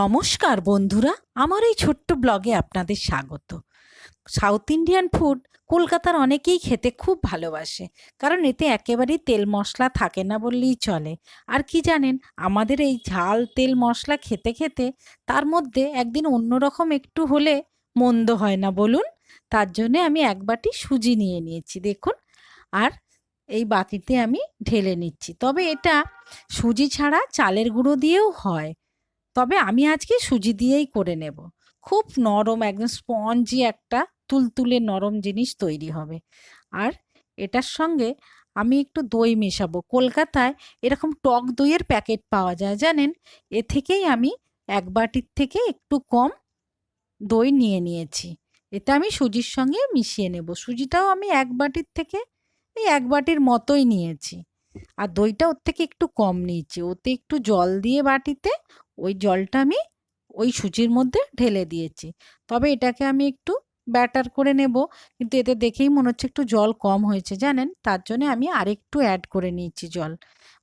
নমস্কার বন্ধুরা, আমার এই ছোট্ট ব্লগে আপনাদের স্বাগত। সাউথ ইন্ডিয়ান ফুড কলকাতার অনেকেই খেতে খুব ভালোবাসে, কারণ এতে একেবারেই তেল মশলা থাকে না বললেই চলে। আর কি জানেন, আমাদের এই ঝাল তেল মশলা খেতে খেতে তার মধ্যে একদিন অন্যরকম একটু হলে মন্দ হয় না বলুন। তার জন্যে আমি এক বাটি সুজি নিয়ে নিয়েছি দেখুন, আর এই বাটিতে আমি ঢেলে নিচ্ছি। তবে এটা সুজি ছাড়া চালের গুঁড়ো দিয়েও হয়, তবে আমি আজকে সুজি দিয়েই করে নেব। খুব নরম, একদম স্পঞ্জি একটা তুলতুলে নরম জিনিস তৈরি হবে। আর এটার সঙ্গে আমি একটু দই মেশাবো। কলকাতায় এরকম টক দইয়ের প্যাকেট পাওয়া যায় জানেন। এ থেকেই আমি এক বাটির থেকে একটু কম দই নিয়ে নিয়েছি। এটা আমি সুজির সঙ্গে মিশিয়ে নেব। সুজিটাও আমি এক বাটির থেকে এই এক বাটির মতোই নিয়েছি। আর দইটা ওর থেকে একটু কম নিয়েছি। ওতে একটু জল দিয়ে বাটিতে, ওই জলটা আমি ওই সুজির মধ্যে ঢেলে দিয়েছি। তবে এটাকে আমি একটু ব্যাটার করে নেব, কিন্তু এতে দেখেই মনে হচ্ছে একটু জল কম হয়েছে জানেন, তার জন্য আমি আরেকটু অ্যাড করে নিয়েছি জল।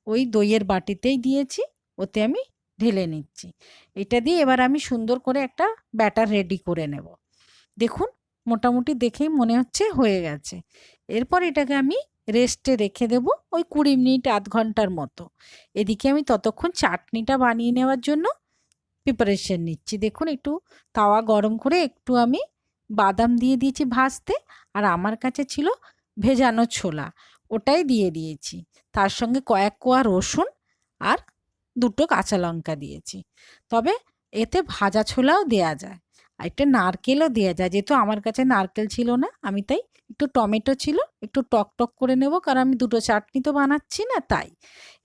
ওই দইয়ের বাটিতেই দিয়েছি, ওতে আমি ঢেলে নিচ্ছি। এটা দিয়ে এবার আমি সুন্দর করে একটা ব্যাটার রেডি করে নেব। দেখুন, মোটামুটি দেখেই মনে হচ্ছে হয়ে গেছে। এরপর এটাকে আমি রেস্টে রেখে দেব ওই ২০ মিনিট আধ ঘন্টার মতো। এদিকে আমি ততক্ষণ চাটনিটা বানিয়ে নেওয়ার জন্য প্রিপারেশন নিচ্ছি। দেখুন, একটু তাওয়া গরম করে একটু আমি বাদাম দিয়ে দিয়েছি ভাজতে, আর আমার কাছে ছিল ভেজানো ছোলা, ওটাই দিয়ে দিয়েছি। তার সঙ্গে কয়েক কোয়া রসুন আর ২টো কাঁচা লঙ্কা দিয়েছি। তবে এতে ভাজা ছোলাও দেয়া যায়, আর একটা নারকেলও দেয়া যায়। যেহেতু আমার কাছে নারকেল ছিল না, আমি তাই একটু টমেটো ছিল, একটু টক টক করে নেব, কারণ আমি ২টো চাটনি তো বানাচ্ছি না তাই।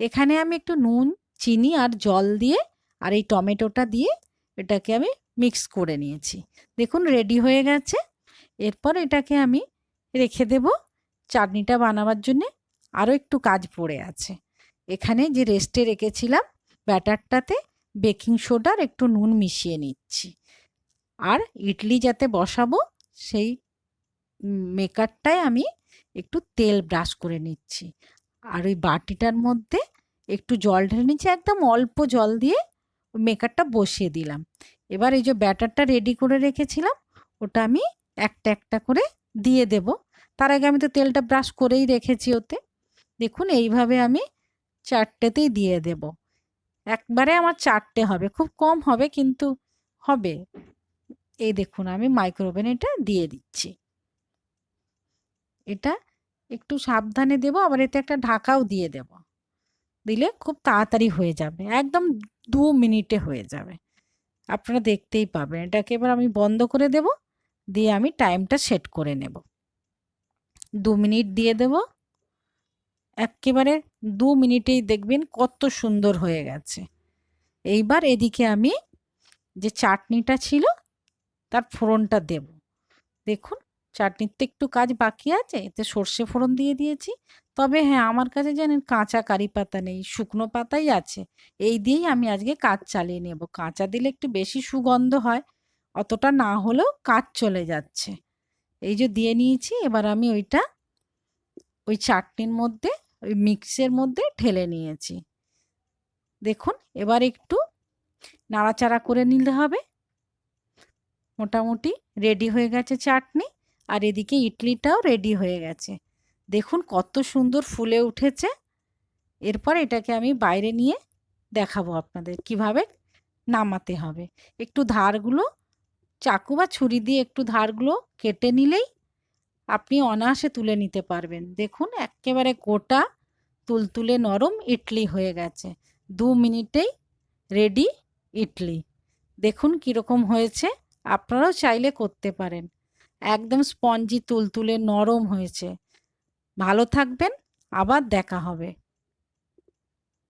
এখানে আমি একটু নুন, চিনি আর জল দিয়ে আর এই টমেটোটা দিয়ে এটাকে আমি মিক্স করে নিয়েছি। দেখুন রেডি হয়ে গেছে। এরপর এটাকে আমি রেখে দেব। চাটনিটা বানাবার জন্যে আরও একটু কাজ পড়ে আছে। এখানে যে রেস্টে রেখেছিলাম ব্যাটারটাতে বেকিং সোডার একটু নুন মিশিয়ে নিচ্ছি। আর ইডলি যাতে বসাবো সেই মেকারটায় আমি একটু তেল ব্রাশ করে নিচ্ছি। আর ওই বাটিটার মধ্যে একটু জল ঢেলে নিচ্ছি, একদম অল্প জল দিয়ে মেকারটা বসিয়ে দিলাম। এবার এই যে ব্যাটারটা রেডি করে রেখেছিলাম, ওটা আমি একটা একটা করে দিয়ে দেব। তার আগে আমি তো তেলটা ব্রাশ করেই রেখেছি ওতে। দেখুন এইভাবে আমি ৪টেতেই দিয়ে দেব। একবারে আমার ৪টে হবে, খুব কম হবে কিন্তু হবে। এই দেখুন আমি মাইক্রো ওভেনে এটা দিয়ে দিচ্ছি। এটা একটু সাবধানে দেব, আবার এতে একটা ঢাকাও দিয়ে দেব। দিলে খুব তাড়াতাড়ি হয়ে যাবে, একদম ২ মিনিটে হয়ে যাবে। আপনারা দেখতেই পাবেন। এটাকে এবার আমি বন্ধ করে দেব, দিয়ে আমি টাইমটা সেট করে নেব। ২ মিনিট দিয়ে দেব। এক্কেবারে ২ মিনিটেই দেখবেন কত সুন্দর হয়ে গেছে। এইবার এদিকে আমি যে চাটনিটা ছিল তার ফোড়নটা দেব। দেখুন, চাটনিতে একটু কাজ বাকি আছে, এতে সর্ষে ফোড়ন দিয়ে দিয়েছি। তবে হ্যাঁ, আমার কাছে জানেন কাঁচা কারি পাতা নেই, শুকনো পাতাই আছে। এই দিয়েই আমি আজকে কাজ চালিয়ে নেব। কাঁচা দিলে একটু বেশি সুগন্ধ হয়, অতটা না হলেও কাজ চলে যাচ্ছে। এই যে দিয়ে নিয়েছি, এবার আমি ওইটা ওই চাটনির মধ্যে, ওই মিক্সের মধ্যে ঢেলে নিয়েছি। দেখুন এবার একটু নাড়াচাড়া করে নিতে হবে। মোটামুটি রেডি হয়ে গেছে চাটনি, আর এদিকে ইডলিটাও রেডি হয়ে গেছে। দেখুন কত সুন্দর ফুলে উঠেছে। এরপর এটাকে আমি বাইরে নিয়ে দেখাবো আপনাদের কিভাবে নামাতে হবে। একটু ধারগুলো চাকু বা ছুরি দিয়ে একটু ধারগুলো কেটে নিলেই আপনি অনায়াসে তুলে নিতে পারবেন। দেখুন একেবারে গোটা তুলতুলে নরম ইডলি হয়ে গেছে। ২ মিনিটেই রেডি ইডলি। দেখুন কীরকম হয়েছে, আপনারাও চাইলে করতে পারেন। একদম স্পঞ্জি তুলতুলে নরম হয়েছে। ভালো থাকবেন, আবার দেখা হবে।